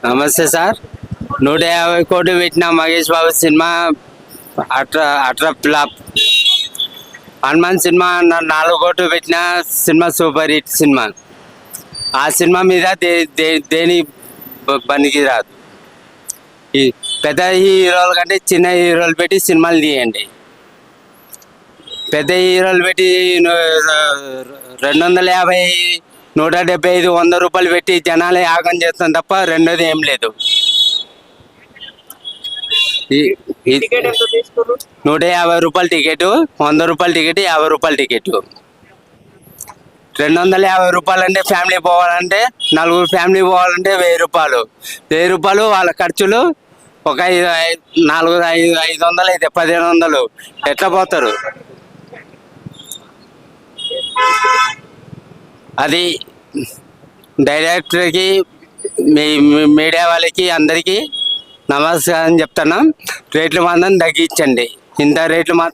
నమస్తే సార్. 150 కోట్లు పెట్టిన Mahesh Babu cinema అట్రా flop. Hanuman cinema 4 కోట్లు పెట్టిన సినిమా సూపర్ హిట్ సినిమా. ఆ సినిమా మీద దేని పనికి రాదు. ఈ పెద్ద హీరోల కంటే చిన్న హీరోలు పెట్టి సినిమాలు తీయండి. పెద్ద హీరోలు పెట్టి 250, 175, 100 రూపాయలు పెట్టి జనాలే యాగం చేస్తాం తప్ప రెండోది ఏం లేదు. 150 రూపాయల టికెట్, 100 రూపాయల టికెట్, 50 రూపాయల టికెట్. 250 రూపాయలు అంటే ఫ్యామిలీ పోవాలంటే, 4 ఫ్యామిలీ పోవాలంటే 1000 రూపాయలు. 1000 రూపాయలు వాళ్ళ ఖర్చులు. ఒక 500 అయితే 1500 ఎట్లా పోతారు? అది డైరెక్టర్కి, మీడియా వాళ్ళకి అందరికీ నమస్కారం చెప్తున్నాం. రేట్లు మాత్రం తగ్గించండి. ఇంత రేట్లు మాత్రం